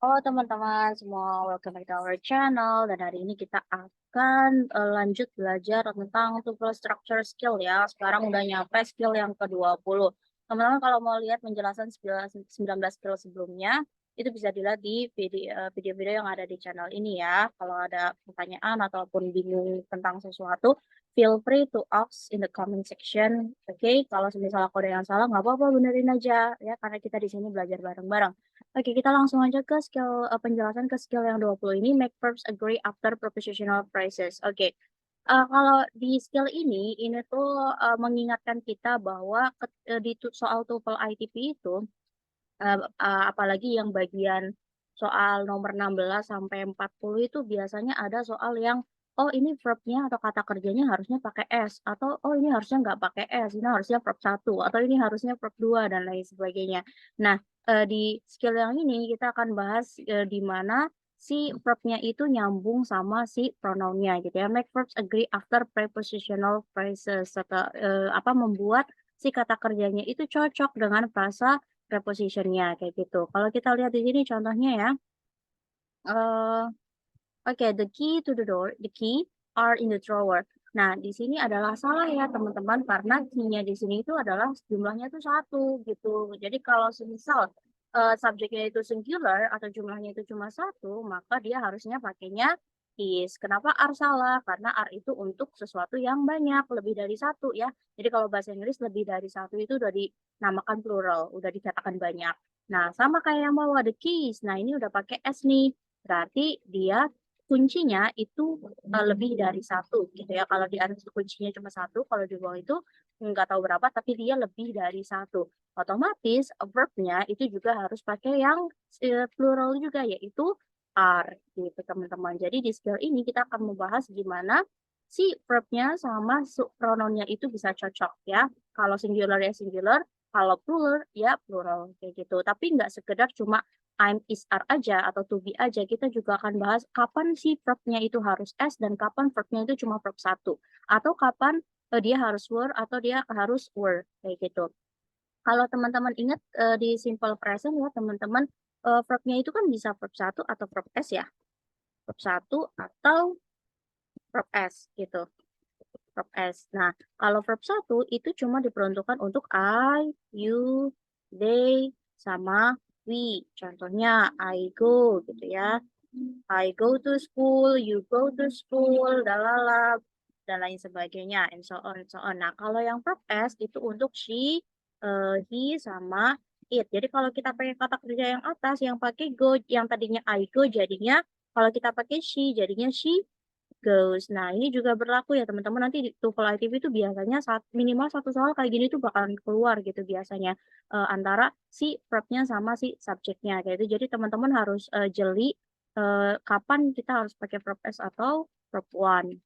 Halo teman-teman semua, welcome back to our channel. Dan hari ini kita akan lanjut belajar tentang tuple structure skill ya. Sekarang udah nyampe skill yang ke-20. Teman-teman kalau mau lihat penjelasan 19 skill sebelumnya, itu bisa dilihat di video-video yang ada di channel ini ya. Kalau ada pertanyaan ataupun bingung tentang sesuatu, feel free to ask in the comment section. Oke, kalau misalnya aku ada yang salah, nggak apa-apa, benerin aja ya, karena kita di sini belajar bareng-bareng. Oke, kita langsung aja ke penjelasan ke skill yang 20 ini, make verbs agree after prepositional phrases. Oke, kalau di skill ini tuh, mengingatkan kita bahwa di soal TOEFL ITP itu, apalagi yang bagian soal nomor 16 sampai 40 itu biasanya ada soal yang, oh ini verb-nya atau kata kerjanya harusnya pakai S, atau oh ini harusnya nggak pakai S, ini harusnya verb satu atau ini harusnya verb 2 dan lain sebagainya. Nah, di skill yang ini kita akan bahas, di mana si verb-nya itu nyambung sama si pronoun-nya gitu ya. Make verbs agree after prepositional phrases, membuat si kata kerjanya itu cocok dengan frasa preposition-nya kayak gitu. Kalau kita lihat di sini contohnya ya, eee, oke, the key are in the drawer. Nah, di sini adalah salah ya teman-teman, karena key-nya di sini itu adalah jumlahnya itu satu gitu. Jadi kalau semisal, subjeknya itu singular atau jumlahnya itu cuma satu, maka dia harusnya pakainya is. Kenapa are salah? Karena are itu untuk sesuatu yang banyak, lebih dari satu ya. Jadi kalau bahasa Inggris lebih dari satu itu udah dinamakan plural, udah dikatakan banyak. Nah, sama kayak yang bawah the keys. Nah, ini udah pakai s nih. Berarti dia kuncinya itu, lebih dari satu gitu ya. Kalau di atas kuncinya cuma satu, kalau di bawah itu nggak tahu berapa, tapi dia lebih dari satu. Otomatis verb-nya itu juga harus pakai yang, plural juga, yaitu are gitu teman-teman. Jadi di skill ini kita akan membahas gimana si verb-nya sama pronoun-nya itu bisa cocok ya. Kalau singular ya singular, kalau plural ya plural kayak gitu. Tapi nggak sekedar cuma I'm, is, are aja atau to be aja, kita juga akan bahas kapan sih verb-nya itu harus S dan kapan verb-nya itu cuma verb satu. Atau kapan, dia harus were atau dia harus were, kayak gitu. Kalau teman-teman ingat, di simple present ya teman-teman, verb-nya itu kan bisa verb satu atau verb S ya. Verb satu atau verb S gitu, verb S. Nah, kalau verb satu itu cuma diperuntukkan untuk I, you, they, sama we. Contohnya I go gitu ya. I go to school, you go to school, lalala, dan lain sebagainya, and so on, and so on. Nah, kalau yang verb S itu untuk she, he, sama it. Jadi kalau kita pakai kata kerja yang atas, yang pakai go, yang tadinya I go, jadinya kalau kita pakai she, jadinya she goes. Nah, ini juga berlaku ya teman-teman, nanti di TOEFL ITB itu biasanya minimal satu soal kayak gini tuh bakalan keluar gitu biasanya, antara si verb-nya sama si subjeknya kayak itu. Jadi teman-teman harus, jeli, kapan kita harus pakai verb S atau verb one.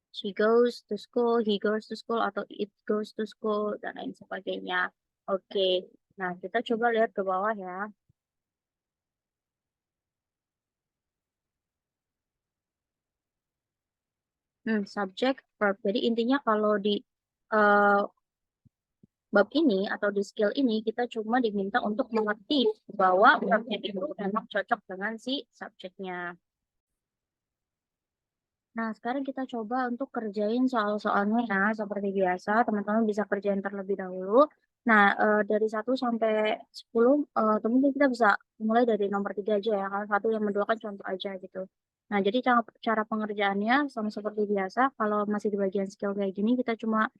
She goes to school, he goes to school, atau it goes to school, dan lain sebagainya. Oke, nah kita coba lihat ke bawah ya. Subjek, verb. Jadi intinya kalau di, eee bab ini atau di skill ini kita cuma diminta untuk mengerti bahwa verbnya itu memang cocok dengan si subjeknya. Nah, sekarang kita coba untuk kerjain soal-soalnya ya, seperti biasa, teman-teman bisa kerjain terlebih dahulu. Nah, dari 1 sampai 10, mungkin kita bisa mulai dari nomor 3 aja ya, kalau 1 yang kedua kan contoh aja gitu. Nah, jadi cara cara pengerjaannya sama seperti biasa, kalau masih di bagian skill kayak gini, kita cuma,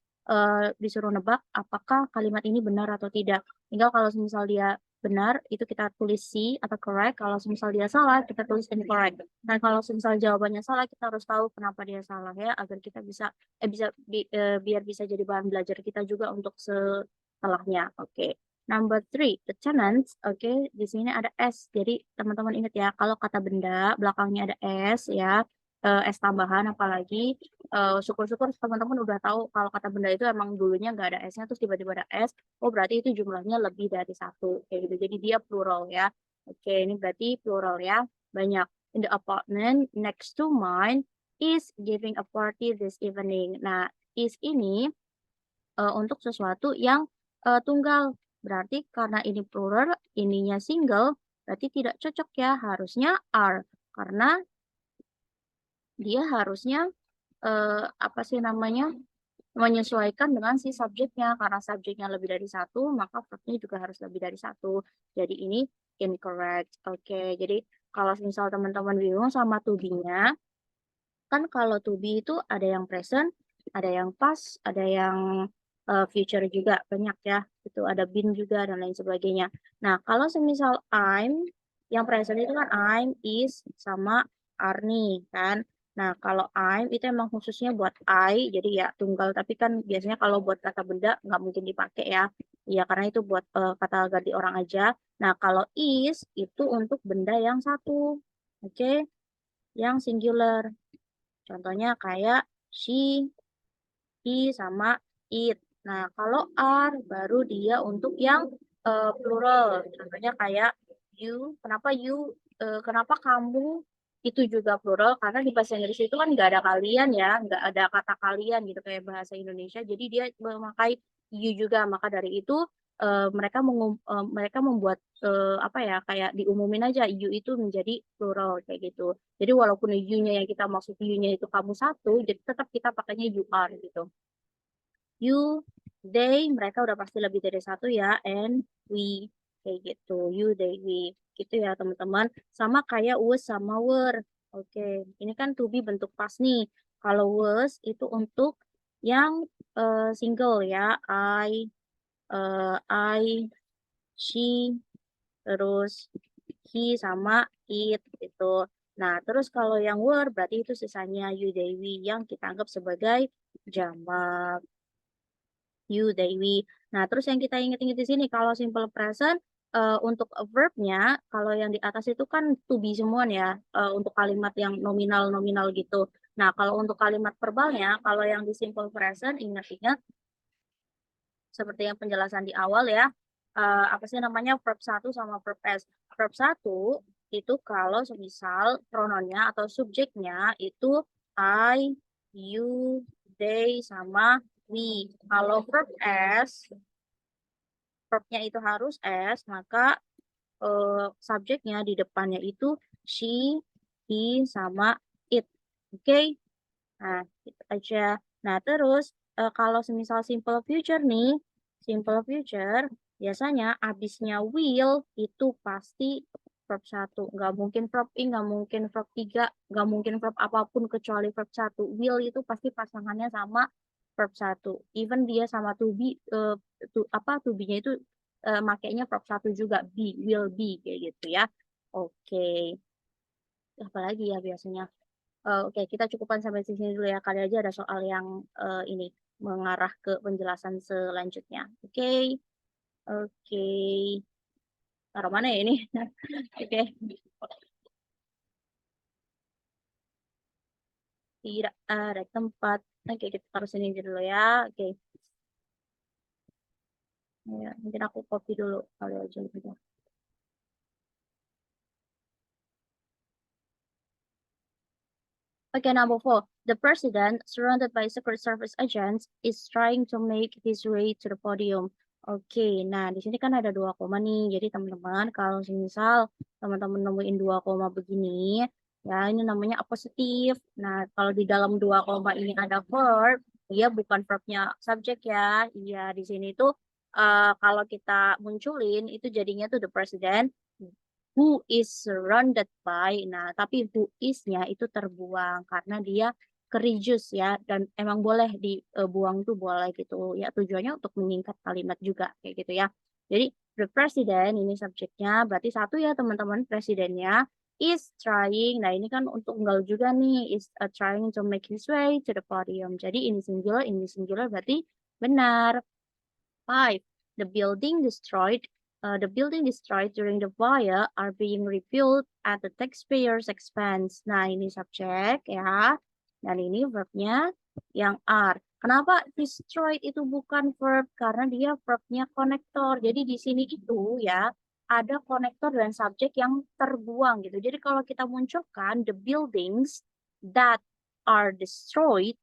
disuruh nebak apakah kalimat ini benar atau tidak. Tinggal kalau misal dia benar, itu kita tulis C atau correct, kalau misal dia salah, kita tulis incorrect. Nah, kalau semisal jawabannya salah, kita harus tahu kenapa dia salah ya, agar kita biar bisa jadi bahan belajar kita juga untuk setelahnya. Oke. Number 3, the tenants. Oke, di sini ada S. Jadi teman-teman ingat ya, kalau kata benda belakangnya ada S ya, S tambahan apalagi, syukur-syukur teman-teman udah tahu kalau kata benda itu emang dulunya nggak ada S-nya terus tiba-tiba ada S, oh berarti itu jumlahnya lebih dari satu kayak gitu. Jadi dia plural ya. Oke, ini berarti plural ya, banyak. In the apartment next to mine is giving a party this evening. Nah, is ini, untuk sesuatu yang, tunggal. Berarti karena ini plural, ininya single, berarti tidak cocok ya, harusnya are. Karena dia harusnya, apa sih namanya, menyesuaikan dengan si subjeknya. Karena subjeknya lebih dari satu, maka verbnya juga harus lebih dari satu. Jadi ini incorrect. Oke, jadi kalau misal teman-teman bingung sama to be-nya, kan kalau to be itu ada yang present, ada yang past, ada yang future juga banyak ya. Itu ada been juga dan lain sebagainya. Nah, kalau semisal I'm, yang present itu kan I'm, is, sama are nih kan. Nah, kalau I'm itu emang khususnya buat I, jadi ya tunggal. Tapi kan biasanya kalau buat kata benda nggak mungkin dipakai ya. Ya, karena itu buat kata ganti orang aja. Nah, kalau is itu untuk benda yang satu. Oke, yang singular. Contohnya kayak she, he, sama it. Nah, kalau are baru dia untuk yang plural. Contohnya kayak you. Kenapa kamu itu juga plural? Karena di bahasa Inggris itu kan nggak ada kalian ya, nggak ada kata kalian gitu kayak bahasa Indonesia. Jadi dia memakai you juga. Maka dari itu mereka membuat apa ya, kayak diumumin aja you itu menjadi plural kayak gitu. Jadi walaupun you-nya yang kita maksud you-nya itu kamu satu, jadi tetap kita pakainya you are gitu. You, they, mereka udah pasti lebih dari satu ya, and we, kayak gitu. You, they, we, gitu ya teman-teman. Sama kayak was sama were. Oke, ini kan to be bentuk past nih. Kalau was itu untuk yang single ya, I, she, terus he sama it gitu. Nah, terus kalau yang were berarti itu sisanya you, they, we yang kita anggap sebagai jamak. You, they, we. Nah, terus yang kita ingat-ingat di sini kalau simple present untuk verb-nya kalau yang di atas itu kan to be semua ya untuk kalimat yang nominal-nominal gitu. Nah, kalau untuk kalimat verbalnya kalau yang di simple present ingat-ingat seperti yang penjelasan di awal ya. Apa sih namanya verb 1 sama verb S. Verb 1 itu kalau semisal pronounnya atau subjeknya itu I, you, they, sama we. Kalau verb S, verbnya itu harus S, maka subjeknya di depannya itu she, he, sama it. Oke? Nah, gitu aja. Nah, terus kalau semisal simple future nih, simple future biasanya abisnya will itu pasti verb 1. Nggak mungkin verb in, nggak mungkin verb 3, nggak mungkin verb apapun kecuali verb 1. Will itu pasti pasangannya sama verb 1. Even dia sama to be, to be-nya itu makainya verb 1 juga, be, will be, kayak gitu ya. Oke. Apalagi ya biasanya. Oke, kita cukupkan sampai di sini dulu ya. Kali aja ada soal yang ini mengarah ke penjelasan selanjutnya. Oke, oke. Taruh mana ya ini? Oke, tidak ada tempat. Oke, kita taruh sini dulu ya. Oke, ya, mungkin aku copy dulu kali aja lebih dulu. Okay, number 4. The president, surrounded by Secret Service agents, is trying to make his way to the podium. Oke, nah di sini kan ada 2 koma nih. Jadi teman-teman, kalau misal teman-teman nemuin 2 koma begini, ya ini namanya apositif. Nah, kalau di dalam 2 koma ini ada verb, dia bukan verbnya subjek ya. Iya, di sini tuh kalau kita munculin itu jadinya tuh the president who is surrounded by. Nah, tapi who is-nya itu terbuang karena dia kerijus ya dan emang boleh dibuang tuh boleh gitu ya tujuannya untuk menyingkat kalimat juga kayak gitu ya. Jadi the president ini subjeknya berarti satu ya teman-teman presidennya is trying. Nah, ini kan untuk tunggal juga nih is trying to make his way to the podium. Jadi ini singular berarti benar. 5. The building destroyed during the fire are being rebuilt at the taxpayers' expense. Nah, ini subjek ya. Dan ini verbnya yang are. Kenapa destroyed itu bukan verb? Karena dia verbnya konektor. Jadi di sini itu ya ada konektor dan subjek yang terbuang gitu. Jadi kalau kita munculkan the buildings that are destroyed.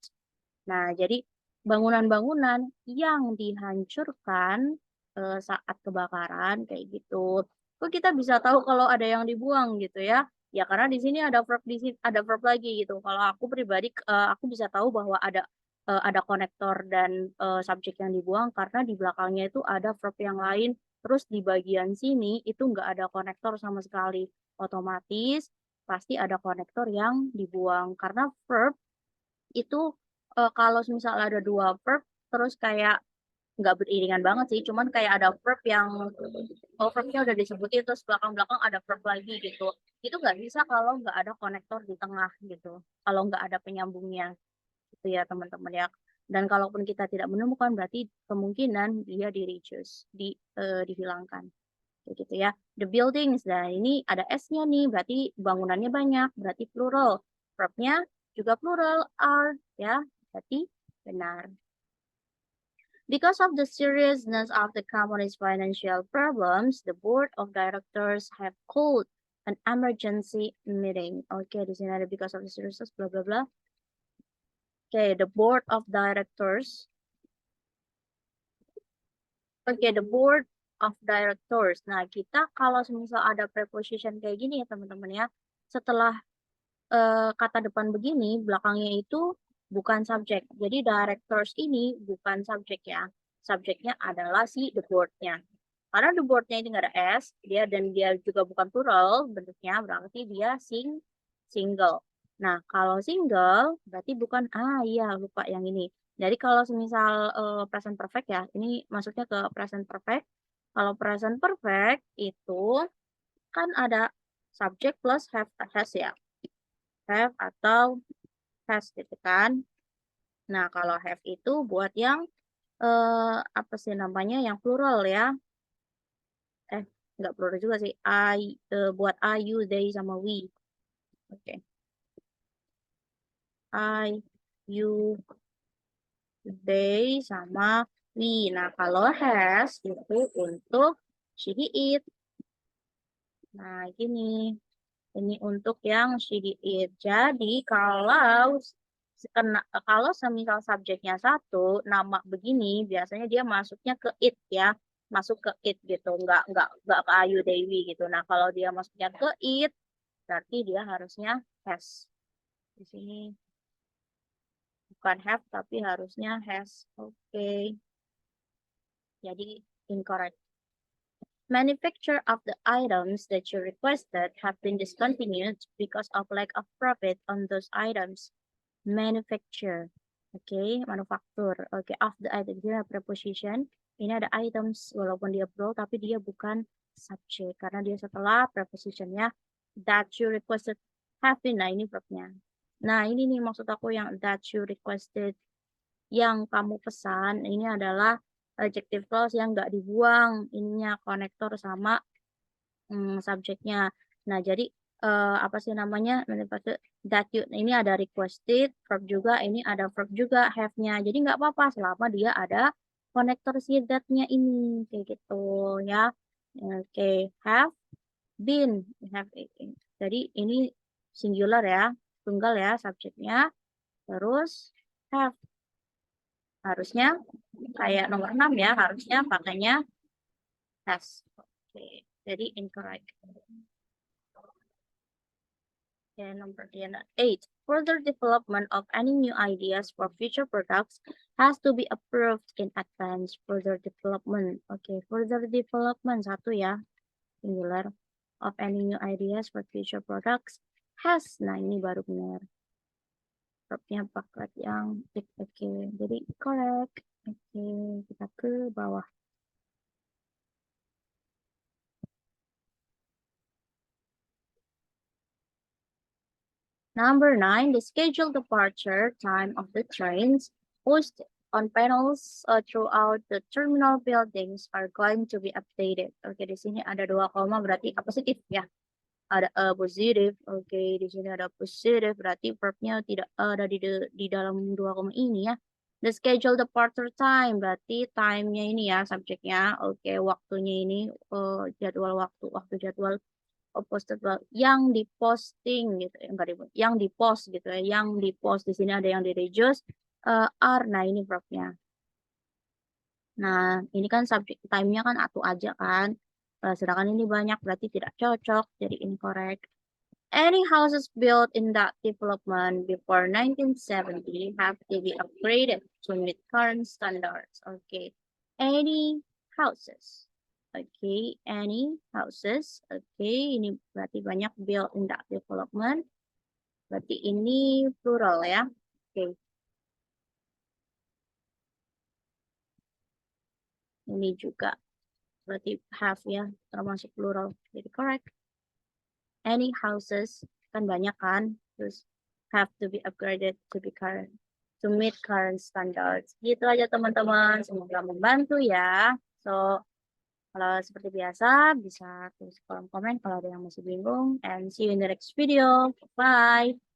Nah, jadi bangunan-bangunan yang dihancurkan saat kebakaran kayak gitu. Kok kita bisa tahu kalau ada yang dibuang gitu ya? Ya karena di sini ada verb ada verb lagi gitu. Kalau aku pribadi, aku bisa tahu bahwa ada konektor dan, subjek yang dibuang karena di belakangnya itu ada verb yang lain, terus di bagian sini itu nggak ada konektor sama sekali. Otomatis pasti ada konektor yang dibuang karena verb itu, kalau misal ada 2 verb terus kayak nggak beriringan banget sih, cuman kayak ada verb yang, verbnya udah disebutin terus belakang-belakang ada verb lagi gitu. Itu nggak bisa kalau nggak ada konektor di tengah gitu, kalau nggak ada penyambungnya gitu ya teman-teman ya. Dan kalaupun kita tidak menemukan berarti kemungkinan dia di-reduce, dihilangkan, kayak gitu ya. The buildings, nah ini ada S-nya nih, berarti bangunannya banyak, berarti plural. Verb-nya juga plural, are ya, berarti benar. Because of the seriousness of the company's financial problems, the board of directors have called an emergency meeting. Oke, di sini ada because of the seriousness, bla bla bla. Oke, the board of directors. Oke, the board of directors. Nah, kita kalau misal ada preposition kayak gini ya teman-teman ya, setelah kata depan begini, belakangnya itu bukan subjek. Jadi directors ini bukan subjek ya. Subjeknya adalah si the board-nya. Karena the board-nya ini nggak ada S, dan dia juga bukan plural bentuknya, berarti dia single. Nah, kalau single berarti bukan, iya lupa yang ini. Jadi kalau semisal present perfect ya, ini maksudnya ke present perfect. Kalau present perfect itu kan ada subject plus has ya. Have atau has gitu kan. Nah, kalau have itu buat yang apa sih namanya yang plural ya. Nggak plural juga sih. Buat I, you, they sama we. Oke. I, you, they sama we. Nah, kalau has itu untuk she, it. Nah, gini. Ini untuk yang she, it. Jadi kalau semisal subjeknya satu, nama begini biasanya dia masuknya ke it ya, masuk ke it gitu, nggak ke Ayu Dewi gitu. Nah kalau dia masuknya ke it, berarti dia harusnya has. Di sini bukan have tapi harusnya has. Oke, jadi incorrect. Manufacture of the items that you requested have been discontinued because of lack of profit on those items. Manufacture. Oke, manufaktur. Oke, of the item. Dia preposition. Ini ada items walaupun dia plural tapi dia bukan subject karena dia setelah prepositionnya that you requested have been. Nah, ini verbnya. Nah, ini nih maksud aku yang that you requested yang kamu pesan ini adalah adjective clause yang nggak dibuang ininya konektor sama subjeknya. Nah, jadi apa sih namanya? That you ini ada requested, verb juga, ini ada verb juga, have-nya. Jadi nggak apa-apa selama dia ada konektor si that-nya ini, kayak gitu ya. Oke, have been, jadi ini singular ya, tunggal ya subjeknya. Terus have harusnya kayak nomor 6 ya, harusnya pakainya has. Oke, jadi incorrect. Okay, number 8. Further development of any new ideas for future products has to be approved in advance. Further development. Okay, further development satu ya, singular of any new ideas for future products has. Nah, ini baru benar. Verbnya paket yang tick. Oke, jadi correct. Oke, kita ke bawah. Number 9, the scheduled departure time of the trains posted on panels throughout the terminal buildings are going to be updated. Oke, di sini ada 2 koma berarti positif ya. Ada positif. Oke, di sini ada positif berarti verbnya tidak ada di dalam 2 koma ini ya. The scheduled departure time berarti time-nya ini ya subjeknya. Oke, waktunya ini jadwal waktu jadwal posted yang diposting gitu enggak yang dipost gitu ya, yang dipost di sini ada yang di reduce are. Nah ini verbnya. Nah, ini kan subject time-nya kan atu aja kan. Sedangkan ini banyak berarti tidak cocok, jadi incorrect. Any houses built in that development before 1970 have to be upgraded to meet current standards. Okay. Any houses. Okay, any houses. Okay, ini berarti banyak built in that development. Berarti ini plural ya. Oke. Ini juga berarti have ya, termasuk plural. Jadi correct. Any houses kan banyak kan, terus have to be upgraded to meet current standards. Gitu aja teman-teman, semoga membantu ya. So, kalau seperti biasa bisa tulis kolom komen kalau ada yang masih bingung, and see you in the next video. Bye.